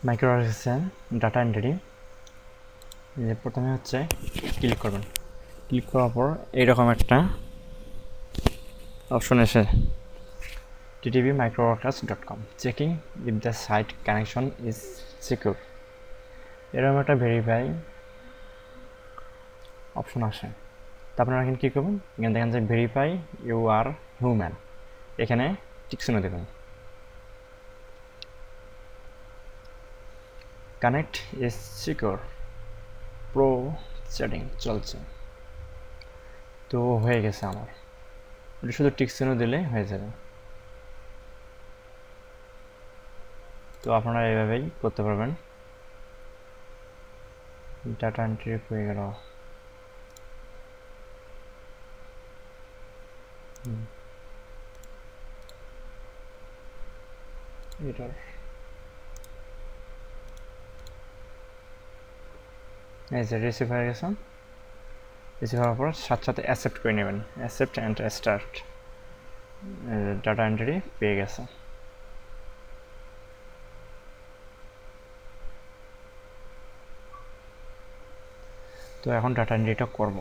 মাইক্রোওয়ার্কসে data entry যে প্রথমে হচ্ছে ক্লিক করবেন। ক্লিক করার পর এইরকম একটা অপশন এসে TTV-microworkers.com checking if the site connection is secure, এরকম একটা ভেরিফাই অপশন আসে। তা আপনারা এখানে কী করবেন, এখানে দেখেন যে ভেরিফাই ইউ আর হিউম্যান, এখানে টিক চিহ্ন দেবেন। Connect is secure, pro setting চলছে, তো হয়ে গেছে আমার। এটা শুধু টিক চিহ্ন দিলে হয়ে যাবে। তো আপনারা এইভাবেই করতে পারবেন। ডাটা এন্ট্রি হয়ে গেল। এটার এই যে রিসিভ হয়ে গেছে। রিসিভ হওয়ার পর সাথে সাথে অ্যাকসেপ্ট করে নেবেন। Accept and start, data entry পেয়ে গেছে। তো এখন ডাটা এন্ট্রিটা করব।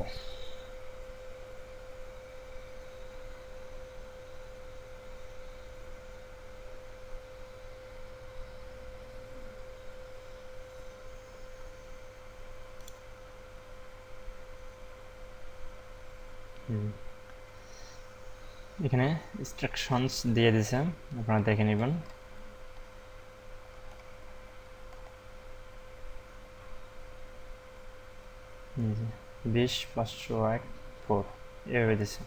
এখানে ইনস্ট্রাকশনস দিয়ে দিয়েছে, আপনারা দেখে নেবেন। বিশ 501 4 এভাবে দিছে।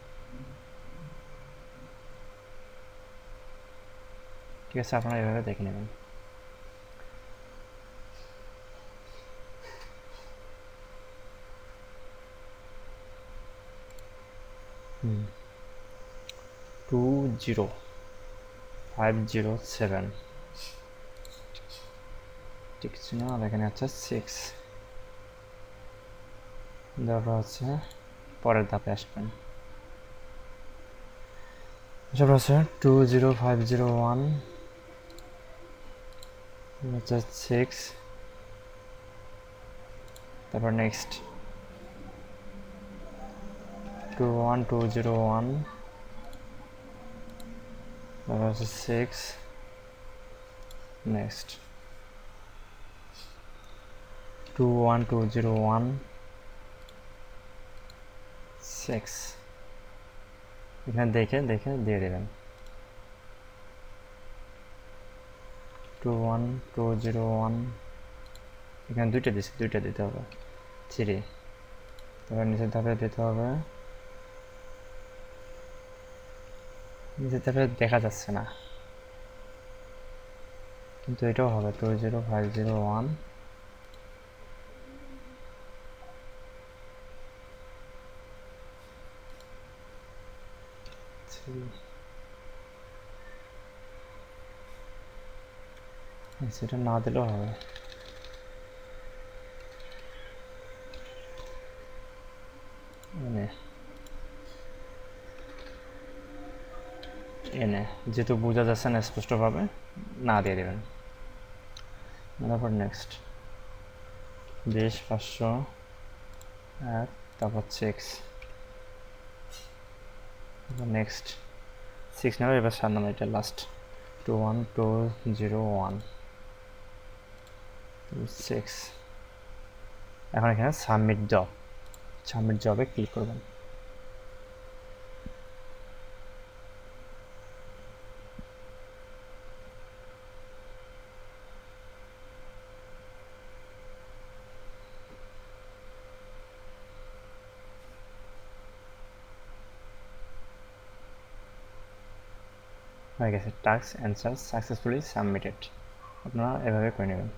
ঠিক আছে, আপনারা এভাবে দেখে নেবেন। হুম 20507 ঠিক ছিল। আর এখানে আছে 6, তারপর হচ্ছে পরের ধাপে আসবেন। তারপর হচ্ছে 20501 হচ্ছে 6, তারপর নেক্সট 21201, তারপর হচ্ছে 6, নেক্সট 21201 6, এখানে দেখে দেখে দিয়ে দেবেন। 21201 এখানে দুইটা দিচ্ছি, দুইটা দিতে হবে। 3, তারপর নিচের ধাপে দিতে হবে। নিচের ধাপে দেখা যাচ্ছে না, কিন্তু এটাও হবে 20501 সেটা না দিলেও হবে। এনে যেহেতু বোঝা যাচ্ছে না স্পষ্টভাবে, না দিয়ে দেবেন। তারপর নেক্সট 20 501, তারপর 6, তারপর নেক্সট 6 নেবে। এবার 7 নাম্বার, এটা লাস্ট 21201 6। এখন এখানে সাবমিট জব, সাবমিট জবে ক্লিক করবেন। হয়ে গেছে, টাস্ক অ্যান্সার সাকসেসফুলি সাবমিটেড। আপনারা এভাবে করে নেবেন।